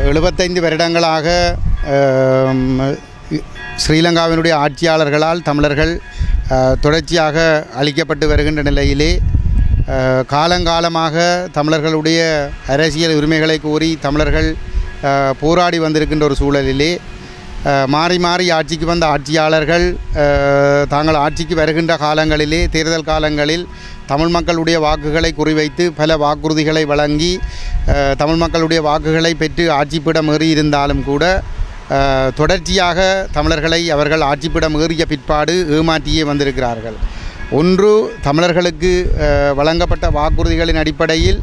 75 வருடங்களாக ஸ்ரீலங்காவினுடைய ஆட்சியாளர்களால் தமிழர்கள் தொடர்ச்சியாக அளிக்கப்பட்டு வருகின்ற நிலையிலே காலங்காலமாக தமிழர்களுடைய அரசியல் உரிமைகளை கோரி தமிழர்கள் போராடி வந்திருக்கின்ற ஒரு சூழலிலே மாறி மாறி ஆட்சிக்கு வந்த ஆட்சியாளர்கள் தாங்கள் ஆட்சிக்கு வருகின்ற காலங்களிலே தேர்தல் காலங்களில் தமிழ் மக்களுடைய வாக்குகளை குறிவைத்து பல வாக்குறுதிகளை வழங்கி தமிழ் மக்களுடைய வாக்குகளை பெற்று ஆட்சிப்பிடம் ஏறி இருந்தாலும் கூட தொடர்ச்சியாக தமிழர்களை அவர்கள் ஆட்சிப்பிடம் ஏறிய பிற்பாடு ஏமாற்றியே வந்திருக்கிறார்கள். ஒன்று, தமிழர்களுக்கு வழங்கப்பட்ட வாக்குறுதிகளின் அடிப்படையில்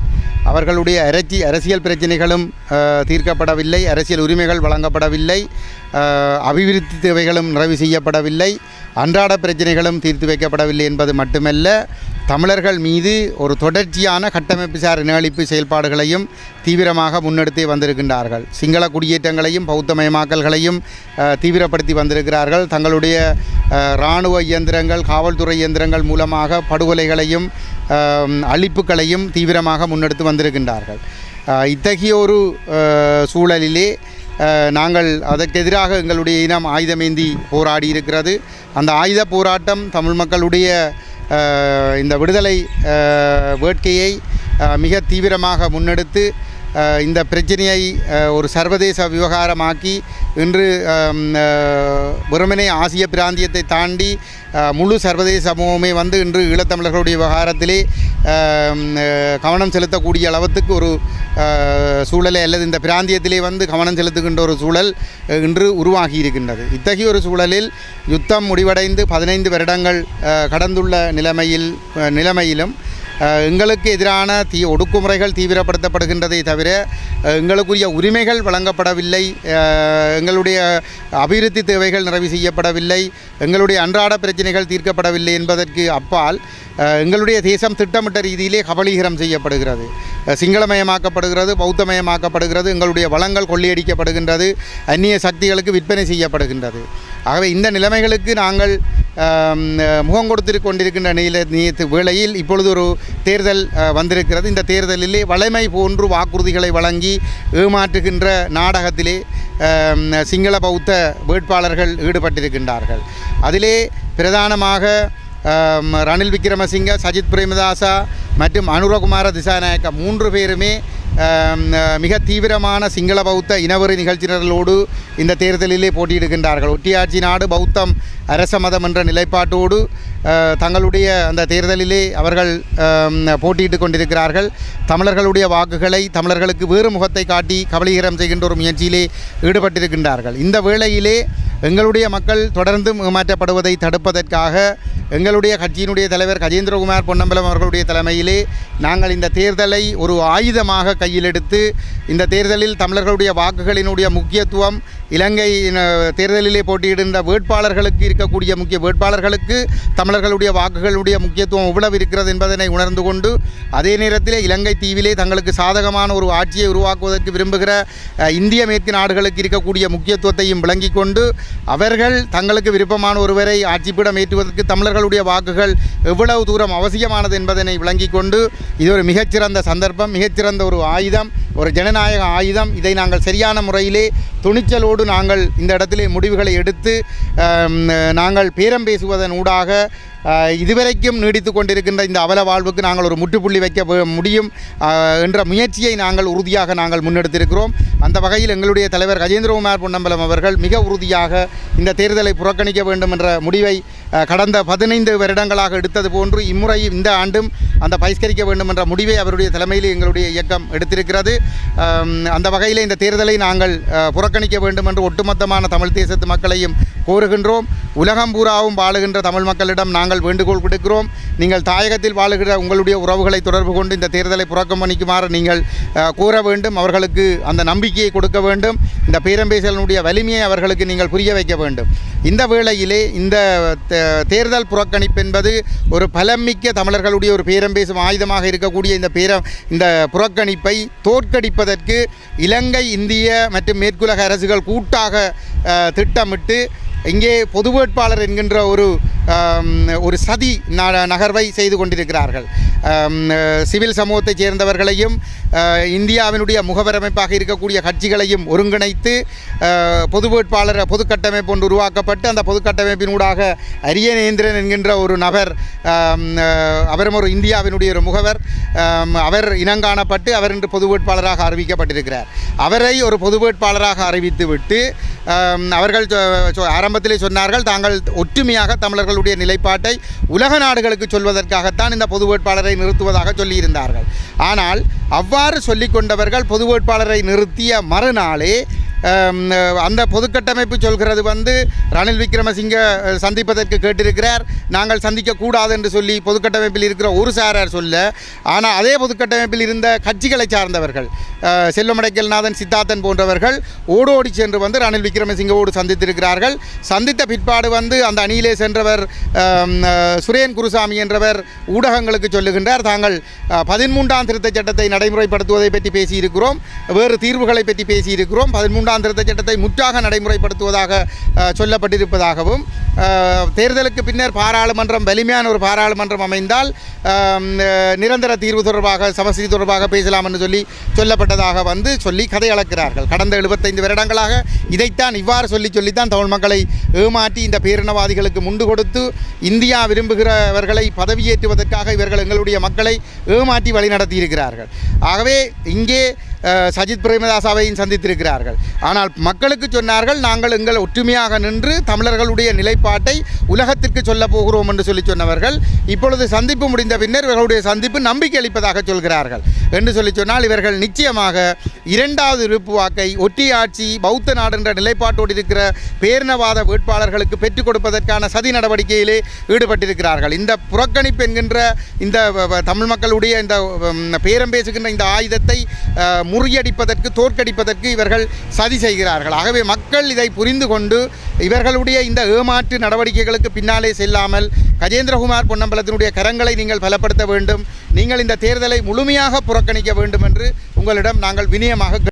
அவர்களுடைய அரசியல் பிரச்சனைகளும் தீர்க்கப்படவில்லை, அரசியல் உரிமைகள் வழங்கப்படவில்லை, அபிவிருத்தி தேவைகளும் நிறைவு செய்யப்படவில்லை, அன்றாட பிரச்சனைகளும் தீர்த்து வைக்கப்படவில்லை என்பது மட்டுமல்ல, தமிழர்கள் மீது ஒரு தொடர்ச்சியான கட்டமைப்பு சார் இனஅழிப்பு செயல்பாடுகளையும் தீவிரமாக முன்னெடுத்தே வந்திருக்கின்றார்கள். சிங்கள குடியேற்றங்களையும் பௌத்தமயமாக்கல்களையும் தீவிரப்படுத்தி வந்திருக்கிறார்கள். தங்களுடைய இராணுவ இயந்திரங்கள், காவல்துறை இயந்திரங்கள் மூலமாக படுகொலைகளையும் அழிப்புகளையும் தீவிரமாக முன்னெடுத்து வந்திருக்கின்றார்கள். இத்தகைய ஒரு சூழலிலே நாங்கள் அதற்கெதிராக எங்களுடைய இனம் ஆயுதமேந்தி போராடி இருக்கிறது. அந்த ஆயுத போராட்டம் தமிழ் மக்களுடைய இந்த விடுதலை வேட்கையை மிக தீவிரமாக முன்னெடுத்து இந்த பிரச்சனையை ஒரு சர்வதேச விவகாரமாக்கி இன்று வெறுமனே ஆசிய பிராந்தியத்தை தாண்டி முழு சர்வதேச சமூகமே வந்து இன்று ஈழத்தமிழர்களுடைய விவகாரத்திலே கவனம் செலுத்தக்கூடிய அளவுக்கு ஒரு சூழலை அல்லது இந்த பிராந்தியத்திலே வந்து கவனம் செலுத்துகின்ற ஒரு சூழல் இன்று உருவாகி இருக்கின்றது. இத்தகைய ஒரு சூழலில் யுத்தம் முடிவடைந்து 15 வருடங்கள் கடந்துள்ள நிலைமையிலும் எங்களுக்கு எதிரான ஒடுக்குமுறைகள் தீவிரப்படுத்தப்படுகின்றதை தவிர எங்களுக்குரிய உரிமைகள் வழங்கப்படவில்லை, எங்களுடைய அபிவிருத்தி தேவைகள் நிறைவு செய்யப்படவில்லை, எங்களுடைய அன்றாட பிரச்சனைகள் தீர்க்கப்படவில்லை என்பதற்கு அப்பால் எங்களுடைய தேசம் திட்டமிட்ட ரீதியிலே கபலீகரம் செய்யப்படுகிறது, சிங்களமயமாக்கப்படுகிறது, பௌத்தமயமாக்கப்படுகிறது, எங்களுடைய வளங்கள் கொள்ளையடிக்கப்படுகின்றது, அந்நிய சக்திகளுக்கு விற்பனை செய்யப்படுகின்றது. ஆகவே இந்த நிலைமைகளுக்கு நாங்கள் முகம் கொடுத்து கொண்டிருக்கின்ற வேளையில் இப்பொழுது ஒரு தேர்தல் வந்திருக்கிறது. இந்த தேர்தலிலே வளைமை போன்று வாக்குறுதிகளை வழங்கி ஏமாற்றுகின்ற நாடகத்திலே சிங்கள பௌத்த வேட்பாளர்கள் ஈடுபட்டிருக்கின்றார்கள். அதிலே பிரதானமாக ரணில் விக்ரமசிங்க, சஜித் பிரேமதாசா மற்றும் அனுரகுமார திசாநாயக்க 3 பேருமே மிக தீவிரமான சிங்கள பௌத்த இனவெறி நிகழ்ச்சிகளோடு இந்த தேர்தலிலே போட்டியிடுகின்றார்கள். ஒட்டியாட்சி நாடு பௌத்தம் அரச மதம் என்ற நிலைப்பாட்டோடு தங்களுடைய அந்த தேர்தலிலே அவர்கள் போட்டியிட்டு கொண்டிருக்கிறார்கள். தமிழர்களுடைய வாக்குகளை தமிழர்களுக்கு வேறு முகத்தை காட்டி கபலீகரம் செய்கின்ற ஒரு முயற்சியிலே ஈடுபட்டிருக்கின்றார்கள். இந்த வேளையிலே எங்களுடைய மக்கள் தொடர்ந்து ஏமாற்றப்படுவதை தடுப்பதற்காக எங்களுடைய கட்சியினுடைய தலைவர் கஜேந்திரகுமார் பொன்னம்பலம் அவர்களுடைய தலைமையிலே நாங்கள் இந்த தேர்தலை ஒரு ஆயுதமாக கையில் எடுத்து இந்த தேர்தலில் தமிழர்களுடைய வாக்குகளினுடைய முக்கியத்துவம், இலங்கை தேர்தலிலே போட்டியிடுகின்ற வேட்பாளர்களுக்கு இருக்கக்கூடிய முக்கிய வேட்பாளர்களுக்கு தமிழர்களுடைய வாக்குகளுடைய முக்கியத்துவம் எவ்வளவு இருக்கிறது என்பதனை உணர்ந்து கொண்டு அதே நேரத்தில் இலங்கை தீவிலே தங்களுக்கு சாதகமான ஒரு ஆட்சியை உருவாக்குவதற்கு விரும்புகிற இந்திய மேற்கு நாடுகளுக்கு இருக்கக்கூடிய முக்கியத்துவத்தையும் விளங்கிக் கொண்டு அவர்கள் தங்களுக்கு விருப்பமான ஒருவரை ஆட்சிப்பிடம் ஏற்றுவதற்கு தமிழர்களுடைய வாக்குகள் எவ்வளவு தூரம் அவசியமானது என்பதனை விளங்கிக் கொண்டு இது ஒரு மிகச்சிறந்த சந்தர்ப்பம், மிகச்சிறந்த ஒரு ஆயுதம், ஒரு ஜனநாயக ஆயுதம். இதை நாங்கள் சரியான முறையிலே துணிச்சலோடு நாங்கள் இந்த இடத்திலே முடிவுகளை எடுத்து நாங்கள் பேரம் பேசுவதன் ஊடாக இதுவரைக்கும் நீடித்து கொண்டிருக்கின்ற இந்த அவல வாழ்வுக்கு நாங்கள் ஒரு முற்றுப்புள்ளி வைக்க முடியும் என்ற முயற்சியை நாங்கள் உறுதியாக நாங்கள் முன்னெடுத்திருக்கிறோம். அந்த வகையில் எங்களுடைய தலைவர் கஜேந்திரகுமார் பொன்னம்பலம் அவர்கள் மிக உறுதியாக இந்த தேர்தலை புறக்கணிக்க வேண்டும் என்ற முடிவை கடந்த 15 வருடங்களாக எடுத்தது போன்று இம்முறை இந்த ஆண்டும் அந்த பகிஷ்கரிக்க வேண்டும் என்ற முடிவை அவருடைய தலைமையில் எங்களுடைய இயக்கம் எடுத்திருக்கிறது. அந்த வகையில் இந்த தேர்தலை நாங்கள் புறக்கணிக்க வேண்டும் என்று ஒட்டுமொத்தமான தமிழ் தேசத்து மக்களையும் கோருகின்றோம். உலகம் பூராவும் வாழுகின்ற தமிழ் மக்களிடம் நாங்கள் வேண்டுகோள் விடுக்கிறோம். நீங்கள் தாயகத்தில் வாழுகிற உங்களுடைய உறவுகளை தொடர்பு கொண்டு இந்த தேர்தலை புறக்கணிக்குமாறு நீங்கள் கூற வேண்டும். அவர்களுக்கு அந்த நம்பிக்கையை கொடுக்க வேண்டும். இந்த பேரம்பேசலினுடைய வலிமையை அவர்களுக்கு நீங்கள் புரிய வைக்க வேண்டும். இந்த வேளையிலே இந்த தேர்தல் புறக்கணிப்பு என்பது ஒரு பலமிக்க தமிழர்களுடைய ஒரு பேரம்பேசும் ஆயுதமாக இருக்கக்கூடிய இந்த புறக்கணிப்பை தோற்கடிப்பதற்கு இலங்கை, இந்திய மற்றும் மேற்குலக அரசுகள் கூட்டாக திட்டமிட்டு இங்கே பொது வேட்பாளர் என்கின்ற ஒரு ஒரு சதி நகர்வை செய்து கொண்டிருக்கிறார்கள். சிவில் சமூகத்தைச் சேர்ந்தவர்களையும் இந்தியாவினுடைய முகவரமைப்பாக இருக்கக்கூடிய கட்சிகளையும் ஒருங்கிணைத்து பொது வேட்பாளர் பொது கட்டமைப்பு ஒன்று உருவாக்கப்பட்டு அந்த பொது கட்டமைப்பினூடாக அரியநேந்திரன் என்கின்ற ஒரு நபர், அவரும் ஒரு இந்தியாவினுடைய ஒரு முகவர், அவர் இனங்காணப்பட்டு அவர் இன்று பொது வேட்பாளராக அறிவிக்கப்பட்டிருக்கிறார். அவரை ஒரு பொது வேட்பாளராக அறிவித்துவிட்டு அவர்கள் ஆரம்பத்திலே சொன்னார்கள், தாங்கள் ஒற்றுமையாக தமிழர்களுடைய நிலைப்பாட்டை உலக நாடுகளுக்கு சொல்வதற்காகத்தான் இந்த பொது வேட்பாளரை நிறுத்துவதாக சொல்லியிருந்தார்கள். ஆனால் அவ்வாறு சொல்லிக்கொண்டவர்கள் பொது வேட்பாளரை நிறுத்திய மறுநாளே அந்த பொதுக்கட்டமைப்பு சொல்கிறது ரணில் விக்ரமசிங்க சந்திப்பதற்கு கேட்டிருக்கிறார், நாங்கள் சந்திக்கக்கூடாது என்று சொல்லி பொதுக்கட்டமைப்பில் இருக்கிற ஒரு சாரார் சொல்ல, ஆனால் அதே பொதுக்கட்டமைப்பில் இருந்த கட்சிகளை சார்ந்தவர்கள் செல்வமடைக்கல்நாதன், சித்தார்த்தன் போன்றவர்கள் ஓடோடி சென்று ரணில் விக்ரமசிங்கோடு சந்தித்திருக்கிறார்கள். சந்தித்த பிற்பாடு அந்த அணியிலே சென்றவர் சுரேன் குருசாமி என்றவர் ஊடகங்களுக்கு சொல்லுகின்றார், தாங்கள் 13ஆம் திருத்தச் சட்டத்தை நடைமுறைப்படுத்துவதை பற்றி பேசியிருக்கிறோம், வேறு தீர்வுகளை பற்றி பேசியிருக்கிறோம், 13ஆம் திருத்தச் சட்டத்தை முற்றாக நடைமுறைப்படுத்துவதாக சொல்லப்பட்டிருப்பதாகவும், தேர்தலுக்கு பின்னர் பாராளுமன்றம் வலிமையான ஒரு பாராளுமன்றம் அமைந்தால் நிரந்தர தீர்வு தொடர்பாக சமஸ்தி தொடர்பாக பேசலாம் என்று சொல்லப்பட்டதாக சொல்லி கதை அளக்கிறார்கள். கடந்த 75 வருடங்களாக இதைத்தான் இவ்வாறு சொல்லித்தான் தமிழ் மக்களை ஏமாற்றி இந்த பேரினவாதிகளுக்கு முண்டு கொடுத்து இந்தியா விரும்புகிறவர்களை பதவியேற்றுவதற்காக இவர்கள் எங்களுடைய மக்களை ஏமாற்றி வழிநடத்தி இருக்கிறார்கள். ஆகவே இங்கே சஜித் பிரேமதாசாவையும் சந்தித்திருக்கிறார்கள். ஆனால் மக்களுக்கு சொன்னார்கள், நாங்கள் எங்கள் ஒற்றுமையாக நின்று தமிழர்களுடைய நிலைப்பாட்டை உலகத்திற்கு சொல்ல போகிறோம் என்று சொன்னவர்கள் இப்பொழுது சந்திப்பு முடிந்த பின்னர் இவர்களுடைய சந்திப்பு நம்பிக்கை அளிப்பதாக சொல்கிறார்கள் என்று சொன்னால், இவர்கள் நிச்சயமாக 2வது விருப்பு வாக்கை ஒற்றையாட்சி பௌத்த நாடு என்ற நிலைப்பாட்டோடு இருக்கிற பேரினவாத வேட்பாளர்களுக்கு பெற்றுக் கொடுப்பதற்கான சதி நடவடிக்கையிலே ஈடுபட்டிருக்கிறார்கள். இந்த புறக்கணிப்பு என்கின்ற இந்த தமிழ் மக்களுடைய இந்த பேரம் பேசுகின்ற இந்த ஆயுதத்தை முறியடிப்பதற்கு தோற்கடிப்பதற்கு இவர்கள் சதி செய்கிறார்கள். ஆகவே மக்கள் இதை புரிந்து கொண்டு இவர்களுடைய இந்த ஏமாற்று நடவடிக்கைகளுக்கு பின்னாலே செல்லாமல் கஜேந்திரகுமார் பொன்னம்பலத்தினுடைய கரங்களை நீங்கள் பலப்படுத்த வேண்டும், நீங்கள் இந்த தேர்தலை முழுமையாக புறக்கணிக்க வேண்டும் என்று உங்களிடம் நாங்கள் வினயமாக